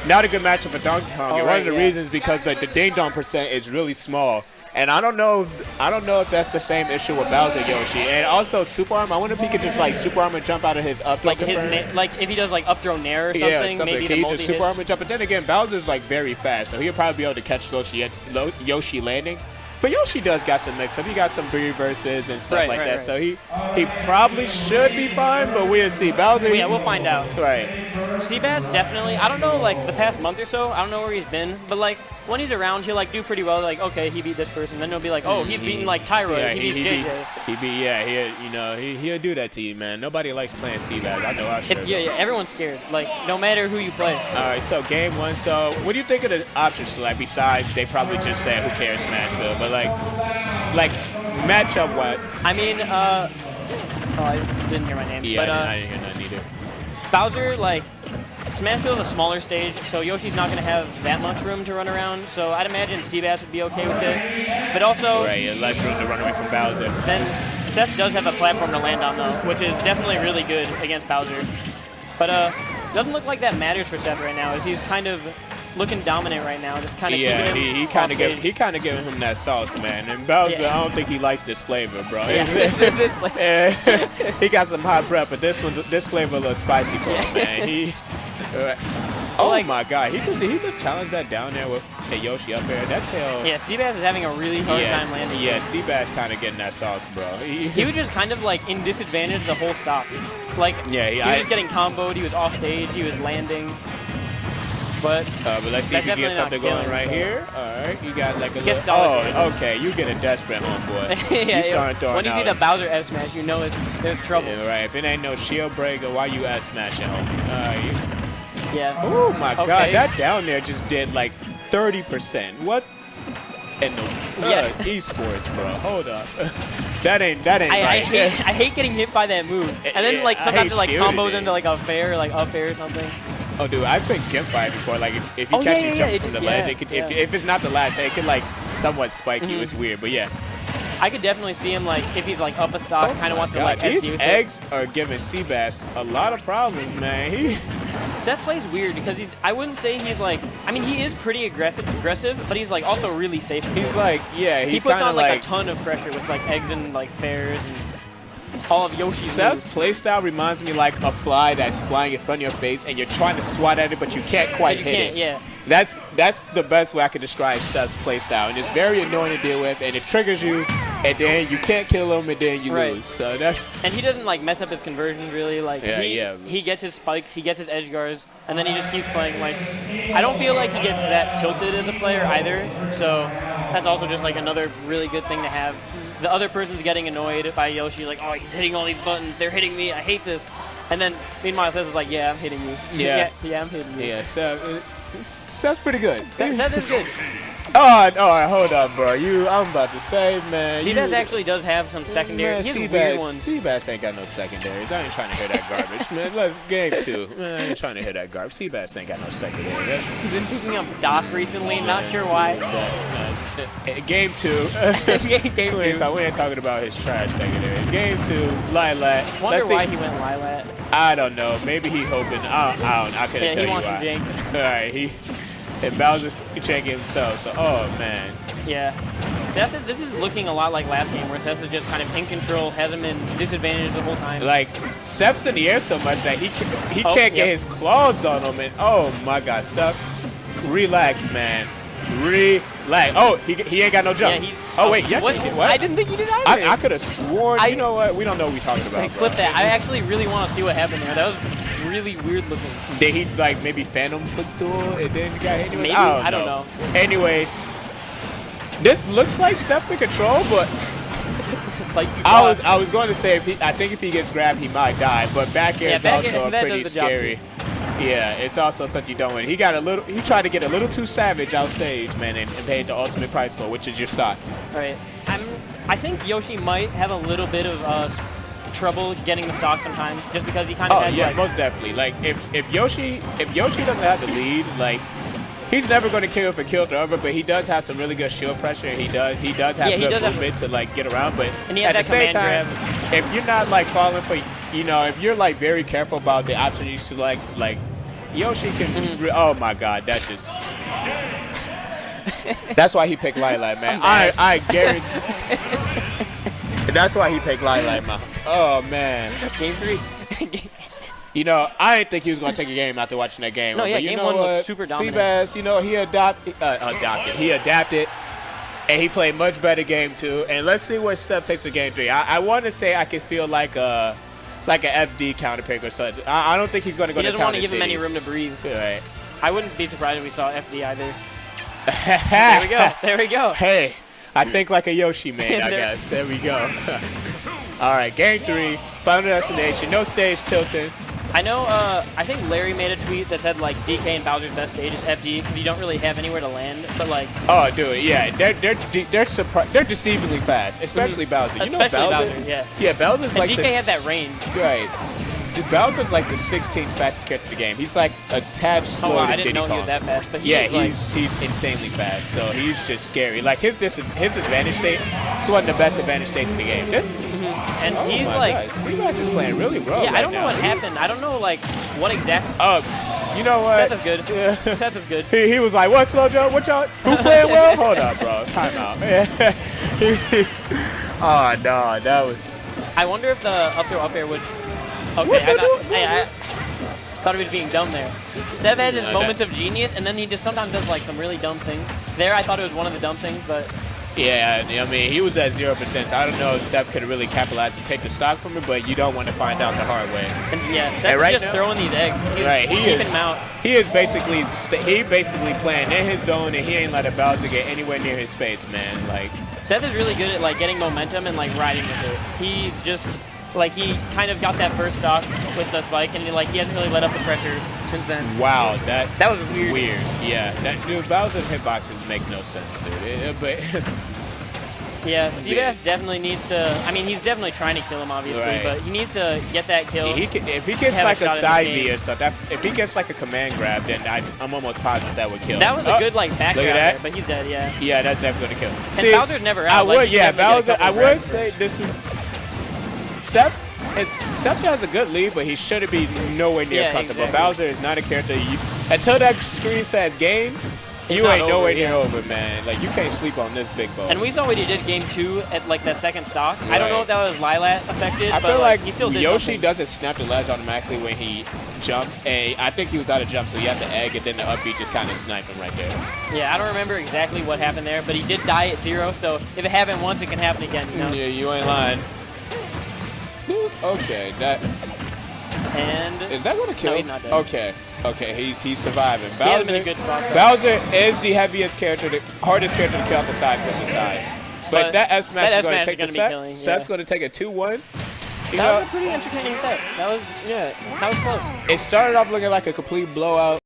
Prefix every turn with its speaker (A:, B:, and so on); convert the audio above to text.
A: not a good matchup for Donkey Kong. And one of the reasons because the ding dong percent is really small. And I don't know if that's the same issue with Bowser Yoshi. And also Super Arm, I wonder if he could just like Super Arm and jump out of his up throw.
B: Like if he does like up throw nair or something,
A: yeah, something.
B: maybe
A: Can
B: the
A: he just Super Arm and jump? But then again, Bowser's like very fast, so he'll probably be able to catch Yoshi landings. But Yoshi does got some mix-up. He got some reverses and stuff like that. So he probably should be fine, but we'll see. Bowser.
B: Yeah, we'll find out.
A: Right.
B: Seabass definitely. I don't know, like the past month or so. I don't know where he's been, but like when he's around, he'll like do pretty well. Like, okay, he beat this person. Then he'll be like, oh, he's beating like Tyra.
A: Yeah,
B: he beats JJ.
A: He'll do that to you, man. Nobody likes playing Seabass. I know I should.
B: Yeah, everyone's scared. Like no matter who you play.
A: All right, so game one. So what do you think of the options select? Besides, they probably just said who cares, Smashville, but like matchup what?
B: I mean, oh, I didn't hear my name.
A: Yeah,
B: but,
A: I didn't hear nothing either.
B: Bowser, like, Smashville is a smaller stage, so Yoshi's not going to have that much room to run around, so I'd imagine Seabass would be okay with it. But also...
A: Right, yeah, less room to run away from Bowser.
B: Then Seth does have a platform to land on, though, which is definitely really good against Bowser. But doesn't look like that matters for Seth right now, as he's kind of looking dominant right now, just kind of keeping him
A: he kind of giving him that sauce, man. And Bowser, I don't think he likes this flavor, bro.
B: Yeah.
A: He got some hot breath, but this flavor a little spicy for him, man. Oh my God, he just challenge that down there with Yoshi up there. That tail.
B: Yeah, Seabass is having a really hard time landing.
A: Yeah, Seabass kind of getting that sauce, bro.
B: He was just kind of like in disadvantage the whole stop. Like he was getting comboed, he was off stage, he was landing. But
A: let's see if you get something going right here. All right, you got like a little. Oh, okay, you getting desperate, homeboy.
B: Yeah,
A: you start throwing
B: when you see the Bowser F smash, you know there's trouble.
A: Yeah, right. If it ain't no shield breaker, why you F smashing, homie?
B: Yeah.
A: Oh my God, that down there just did like 30%. What? And the esports, bro. Hold up. That ain't right.
B: I hate getting hit by that move, and then like sometimes it like combos into like a fair, like up air or something.
A: Oh, dude, I've been gimped by it before. Like, if you catch you jump from the ledge, it could, if it's not the last, it could, like, somewhat spike you. It's weird, but yeah.
B: I could definitely see him, like, if he's, like, up a stock, kind of wants to, like, SD with it.
A: These eggs are giving Seabass a lot of problems, man.
B: Seth plays weird because I wouldn't say he's, like, I mean, he is pretty aggressive, but he's, like, also really safe.
A: He's, like,
B: he puts on, like, a ton of pressure with, like, eggs and, like, fairs and all of Yoshi's
A: Seth's playstyle reminds me like a fly that's flying in front of your face and you're trying to swat at it, but you can't quite hit it.
B: Yeah.
A: That's the best way I can describe Seth's playstyle, and it's very annoying to deal with, and it triggers you, and then you can't kill him, and then you lose. So
B: and he doesn't like mess up his conversions really. Like he gets his spikes, he gets his edge guards, and then he just keeps playing. Like I don't feel like he gets that tilted as a player either. So that's also just like another really good thing to have. The other person's getting annoyed by Yoshi, like, oh, he's hitting all these buttons, they're hitting me, I hate this. And then, meanwhile, Seth is like, yeah, I'm hitting you. Yeah, I'm hitting you.
A: Yeah, Seth's pretty good.
B: Seth is good.
A: All right, hold up, bro. I'm about to say, man.
B: Seabass actually does have some secondary. He has weird ones.
A: Seabass ain't got no secondaries. I ain't trying to hear that garbage, man. Let's game 2. Man, I ain't trying to hear that garbage. Seabass ain't got no secondary.
B: He's been picking up Doc recently. Not sure why.
A: Game 2.
B: Game 2.
A: We ain't talking about his trash secondary. Game 2. Lilat.
B: Wonder why he went Lilat.
A: I don't know. Maybe he hoping. I couldn't tell you why.
B: He wants some jinx.
A: All right, and Bowser's checking himself, so, oh, man.
B: Yeah. This is looking a lot like last game, where Seth is just kind of in control, has him in disadvantage the whole time.
A: Like, Seth's in the air so much that he can't get his claws on him, and oh, my God, Seth, relax, man. Relax. Oh, he ain't got no jump.
B: Yeah,
A: wait,
B: what? I didn't think he did either.
A: I could have sworn, you know what, we don't know what we're talking about.
B: Clip that. I actually really want to see what happened there. That was really weird looking.
A: Did he like maybe phantom footstool and then got hit?
B: Maybe, I don't know.
A: Anyways, this looks like Seth's in control, but I was going to say I think if he gets grabbed, he might die. But back air is also pretty scary. Yeah, it's also something you don't want. He tried to get a little too savage out stage, man, and paid the ultimate price for it, which is your stock.
B: Right. I think Yoshi might have a little bit of trouble getting the stock sometimes, just because he kind of has
A: most definitely. Like if Yoshi doesn't have the lead, like he's never going to kill if a kill to over, but he does have some really good shield pressure. He does have good movement to like get around, but
B: at the same time,
A: if you're not like falling for, if you're like very careful about the option you select, like Yoshi can just oh my god, that just that's why he picked Lilac, man. I guarantee that's why he picked Lilac, man. Oh man.
B: Game 3.
A: You know, I didn't think he was going to take a game after watching that game.
B: No, yeah,
A: but
B: game 1 looked super dominant.
A: Seabass, you know, he adapted, and he played much better game 2. And let's see where Seth takes to game 3. I want to say I could feel like an FD counter pick or something. I don't think he's going to go to Town
B: He doesn't want to
A: and
B: give him
A: City.
B: any room to breathe.
A: Right.
B: I wouldn't be surprised if we saw FD either. There we go. There we go.
A: Hey, I think like a Yoshi man, I guess. There we go. All right, game 3, final destination, no stage tilting.
B: I know, I think Larry made a tweet that said, like, DK and Bowser's best stage is FD because you don't really have anywhere to land, but, like...
A: Oh, dude, yeah, they're deceivingly fast, especially Bowser. You
B: especially
A: know Bowser?
B: Yeah.
A: Yeah, Bowser's
B: and
A: like
B: DK had that range.
A: Right. Bowser's like the 16th fastest character in the game. He's like a tad slower than
B: I didn't
A: Diddy
B: know
A: Kong.
B: he was that fast, but
A: yeah,
B: he's
A: insanely fast, so he's just scary. Like, his advantage state is one of the best advantage states in the game.
B: And he's like...
A: Seabass is playing really well
B: Yeah,
A: right
B: I don't know
A: now.
B: what happened. I don't know, like, what exactly...
A: You know what?
B: Seth is good.
A: Yeah.
B: Seth is good.
A: He was like, what, Slow Joe? What y'all? Who playing well? Hold up, bro. Time out. Oh, no, that was...
B: I wonder if the up air would... Okay, I thought he was being dumb there. Seth has his moments of genius, and then he just sometimes does, like, some really dumb things. There, I thought it was one of the dumb things, but...
A: Yeah, I mean, he was at 0%, so I don't know if Seth could really capitalize and take the stock from it, but you don't want to find out the hard way.
B: And yeah, Seth is just throwing these eggs. He's keeping them out.
A: He is basically playing in his zone, and he ain't letting Bowser get anywhere near his space, man. Like,
B: Seth is really good at, like, getting momentum and, like, riding with it. He's just... Like, he kind of got that first stock with the spike, and he hasn't really let up the pressure since then.
A: Wow, that
B: was weird.
A: Weird, yeah. Dude, Bowser's hitboxes make no sense, dude.
B: Yeah, Seabass definitely needs to... I mean, he's definitely trying to kill him, obviously, but he needs to get that kill.
A: If he gets like a side V or something, if he gets like a command grab, then I'm almost positive that would kill him.
B: That was a good, like, back grab there, but he's dead, yeah.
A: Yeah, that's definitely going to kill him.
B: And Bowser's never out.
A: Bowser, I would say this is... Seth has a good lead, but he shouldn't be nowhere near comfortable. Exactly. Bowser is not a character until that screen says game, you ain't nowhere near over, man. Like, you can't sleep on this big boy.
B: And we saw what he did game 2 at, like, the second stock. Right. I don't know if that was Lilat affected,
A: I feel like
B: he still did
A: Yoshi
B: something.
A: doesn't snap the ledge automatically when he jumps, and I think he was out of jump, so he had the egg, and then the up B just kind of sniped him right there.
B: Yeah, I don't remember exactly what happened there, but he did die at 0, so if it happened once, it can happen again, you know?
A: Yeah, you ain't lying. Okay,
B: and
A: is that gonna kill?
B: No, he's not dead.
A: Okay, he's surviving.
B: He has been in a good spot.
A: Bowser is the heaviest character, the hardest character to kill off the side from the side. But that F smash is gonna take the set. Seth's gonna take a 2-1.
B: That was a pretty entertaining set. That was close.
A: It started off looking like a complete blowout.